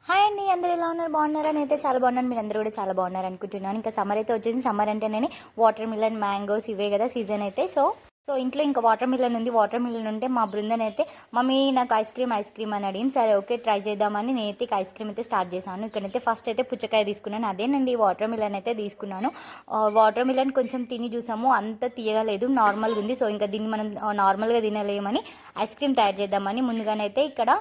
Hi అండి, అందరూ ఎలా ఉన్నారు? బాగున్నారా? నేనైతే చాలా బాగున్నాను. మీరు అందరూ కూడా చాలా బాగున్నారు అనుకుంటున్నాను. ఇంకా సమ్మర్ అయితే వచ్చేసి, సమ్మర్ అంటేనే వాటర్ మిలన్, మ్యాంగోస్ ఇవే కదా సీజన్ అయితే. సో ఇంట్లో ఇంకా వాటర్ మిలన్ ఉంది. వాటర్ మిలన్ ఉంటే మా బృందన్ అయితే మమ్మీ నాకు ఐస్ క్రీమ్ అని అడిగింది. సరే ఓకే ట్రై చేద్దామని నేనైతే ఐస్ క్రీమ్ అయితే స్టార్ట్ చేశాను. ఇక్కడైతే ఫస్ట్ అయితే పుచ్చకాయ తీసుకున్నాను. అదేనండి వాటర్ మిలన్ అయితే తీసుకున్నాను. వాటర్ మిలన్ కొంచెం తిని చూసాము, అంత తీయగలేదు, నార్మల్గా ఉంది. సో ఇంకా దీన్ని మనం నార్మల్గా తినలేమని ఐస్ క్రీమ్ తయారు చేద్దామని ముందుగానైతే ఇక్కడ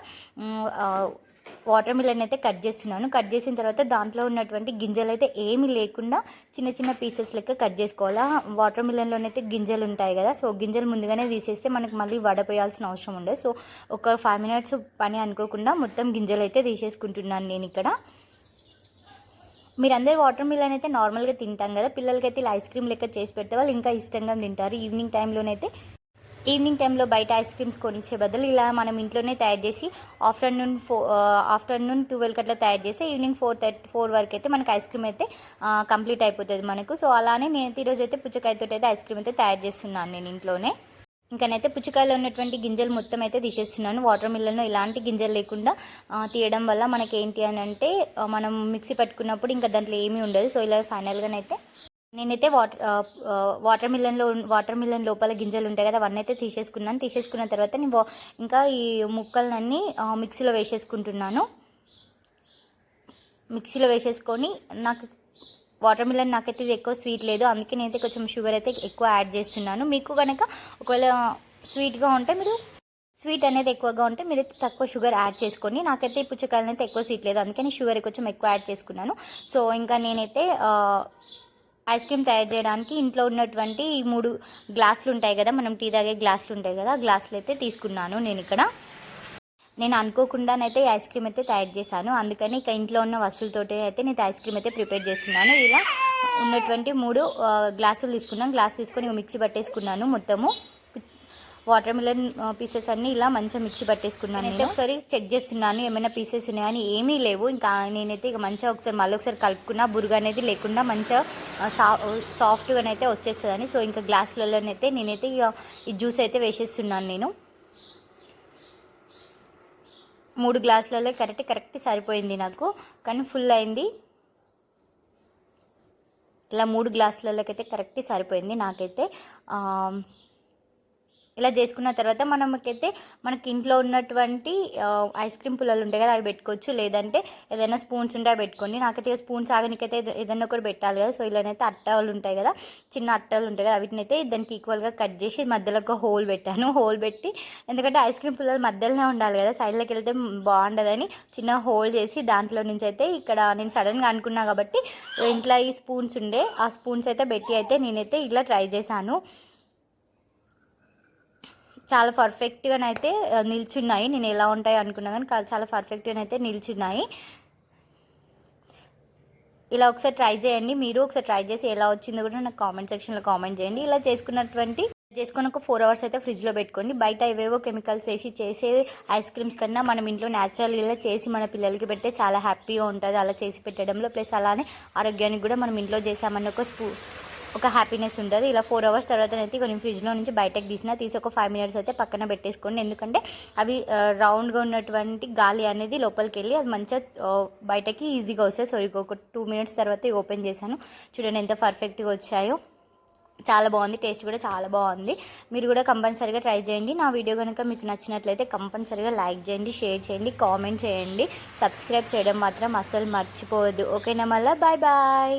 వాటర్ మిలన్ అయితే కట్ చేస్తున్నాను. కట్ చేసిన తర్వాత దాంట్లో ఉన్నటువంటి గింజలు అయితే ఏమీ లేకుండా చిన్న చిన్న పీసెస్ లెక్క కట్ చేసుకోవాలా. వాటర్ మిలన్లోనైతే గింజలు ఉంటాయి కదా, సో గింజలు ముందుగానే తీసేస్తే మనకి మళ్ళీ వడపోయాల్సిన అవసరం ఉండదు. సో ఒక 5 minutes పని అనుకోకుండా మొత్తం గింజలు అయితే తీసేసుకుంటున్నాను నేను ఇక్కడ. మీరందరూ వాటర్ మిలన్ అయితే నార్మల్గా తింటాం కదా, పిల్లలకైతే ఇలా ఐస్ క్రీమ్ లెక్క చేసి పెడితే వాళ్ళు ఇంకా ఇష్టంగా తింటారు. ఈవినింగ్ టైంలో బయట ఐస్ క్రీమ్స్ కొనిచ్చే బదులు ఇలా మనం ఇంట్లోనే తయారు చేసి ఆఫ్టర్నూన్ 12 అట్లా తయారు చేసి ఈవినింగ్ 4 వరకు అయితే మనకి ఐస్ క్రీమ్ అయితే కంప్లీట్ అయిపోతుంది మనకు. సో అలానే నేనైతే ఈరోజు అయితే పుచ్చకాయతో అయితే ఐస్ క్రీమ్ అయితే తయారు చేస్తున్నాను నేను ఇంట్లోనే. ఇంకనైతే పుచ్చకాయలో ఉన్నటువంటి గింజలు మొత్తం అయితే తీసేస్తున్నాను. వాటర్ మిల్లన్లో ఇలాంటి గింజలు లేకుండా తీయడం వల్ల మనకి ఏంటి అని అంటే మనం మిక్సీ పట్టుకున్నప్పుడు ఇంకా దాంట్లో ఏమీ ఉండదు. సో ఇలా ఫైనల్గానైతే నేనైతే వాటర్ మిలన్ లోపల గింజలు ఉంటాయి కదా, అవన్నీ అయితే తీసేసుకున్న తర్వాత నేను ఇంకా ఈ ముక్కలన్నీ మిక్సీలో వేసేసుకుంటున్నాను. మిక్సీలో వేసేసుకొని వాటర్ మిలన్ నాకైతే ఇది ఎక్కువ స్వీట్ లేదు, అందుకే నేనైతే కొంచెం షుగర్ అయితే ఎక్కువ యాడ్ చేస్తున్నాను. మీకు కనుక ఒకవేళ స్వీట్గా ఉంటే స్వీట్ అనేది ఎక్కువగా ఉంటే మీరు తక్కువ షుగర్ యాడ్ చేసుకొని, నాకైతే ఈ పుచ్చకాయలు అయితే ఎక్కువ స్వీట్ లేదు, అందుకని షుగర్ కొంచెం ఎక్కువ యాడ్ చేసుకున్నాను. సో ఇంకా నేనైతే ఐస్ క్రీమ్ తయారు చేయడానికి ఇంట్లో ఉన్నటువంటి 3 గ్లాసులు ఉంటాయి కదా, మనం టీ తాగే గ్లాసులు ఉంటాయి కదా, ఆ గ్లాసులు అయితే తీసుకున్నాను నేను అనుకోకుండానైతే ఈ ఐస్ క్రీమ్ అయితే తయారు చేశాను. అందుకని ఇక ఇంట్లో ఉన్న వస్తువులతోటి అయితే నేను ఐస్ క్రీమ్ అయితే ప్రిపేర్ చేస్తున్నాను. ఇలా ఉన్నటువంటి 3 గ్లాసులు తీసుకున్నాను. గ్లాస్ తీసుకొని మిక్సీ పట్టేసుకున్నాను. మొత్తము వాటర్ మిలన్ పీసెస్ అన్నీ ఇలా మంచిగా మిక్సీ పట్టేసుకున్నాను. అయితే ఒకసారి చెక్ చేస్తున్నాను ఏమైనా పీసెస్ ఉన్నాయని, ఏమీ లేవు. ఇంకా నేనైతే ఇక మంచిగా ఒకసారి కలుపుకున్న బురుగు అనేది లేకుండా మంచిగా సాఫ్ట్గానైతే వచ్చేస్తుందని. సో ఇంకా గ్లాసులలోనైతే నేనైతే ఇక ఈ జ్యూస్ అయితే వేసేస్తున్నాను. నేను 3 గ్లాసులలో కరెక్ట్ సరిపోయింది నాకు, కానీ ఫుల్ అయింది. ఇలా 3 గ్లాసులలోకైతే కరెక్ట్ సరిపోయింది నాకైతే. ఇలా చేసుకున్న తర్వాత మనకి ఇంట్లో ఉన్నటువంటి ఐస్ క్రీమ్ పుల్లలు ఉంటాయి కదా, అవి పెట్టుకోవచ్చు. లేదంటే ఏదైనా స్పూన్స్ ఉంటే అవి పెట్టుకోండి. నాకైతే స్పూన్స్ ఆగనికైతే ఏదైనా ఒకటి పెట్టాలి కదా. సో ఇలానైతే అట్టలు ఉంటాయి కదా, చిన్న అట్టలు ఉంటాయి కదా, వీటినైతే దానికి ఈక్వల్గా కట్ చేసి మధ్యలో ఒక హోల్ పెట్టాను. హోల్ పెట్టి, ఎందుకంటే ఐస్ క్రీమ్ పుల్లలు మధ్యలోనే ఉండాలి కదా, సైడ్లోకి వెళ్తే బాగుండదని చిన్న హోల్ చేసి దాంట్లో నుంచి అయితే ఇక్కడ నేను సడన్గా అనుకున్నా కాబట్టి ఇంట్లో ఈ స్పూన్స్ ఉండే, ఆ స్పూన్స్ అయితే పెట్టి అయితే నేనైతే ఇలా ట్రై చేశాను. చాలా పర్ఫెక్ట్గానైతే నిల్చున్నాయి. నేను ఎలా ఉంటాయి అనుకున్నా కానీ చాలా పర్ఫెక్ట్గానైతే నిల్చున్నాయి. ఇలా ఒకసారి ట్రై చేయండి, మీరు ఒకసారి ట్రై చేసి ఎలా వచ్చిందో కూడా నాకు కామెంట్ సెక్షన్లో కామెంట్ చేయండి. ఇలా చేసుకుని ఒక 4 hours అయితే ఫ్రిడ్జ్లో పెట్టుకోండి. బయట ఏవేవో కెమికల్స్ వేసి చేసే ఐస్ క్రీమ్స్ కన్నా మనం ఇంట్లో న్యాచురల్గా చేసి మన పిల్లలకి పెడితే చాలా హ్యాపీగా ఉంటుంది అలా చేసి పెట్టడంలో. ప్లస్ అలానే ఆరోగ్యానికి కూడా మనం ఇంట్లో చేసామన్న ఒక హ్యాపీనెస్ ఉంటుంది. ఇలా 4 hours తర్వాత అయితే కొన్ని ఫ్రిడ్జ్లో నుంచి బయటకు తీసి ఒక 5 minutes అయితే పక్కన పెట్టేసుకోండి. ఎందుకంటే అవి రౌండ్గా ఉన్నటువంటి గాలి అనేది లోపలికి వెళ్ళి అది మంచిగా బయటకి ఈజీగా వస్తాయి. సో ఒక 2 minutes తర్వాత ఓపెన్ చేశాను. చూడండి ఎంత పర్ఫెక్ట్గా వచ్చాయో, చాలా బాగుంది. టేస్ట్ కూడా చాలా బాగుంది. మీరు కూడా కంపల్సరీగా ట్రై చేయండి. నా వీడియో కనుక మీకు నచ్చినట్లయితే కంపల్సరీగా లైక్ చేయండి, షేర్ చేయండి, కామెంట్ చేయండి, సబ్స్క్రైబ్ చేయడం మాత్రం అస్సలు మర్చిపోవద్దు. ఓకేనా? మళ్ళీ బాయ్.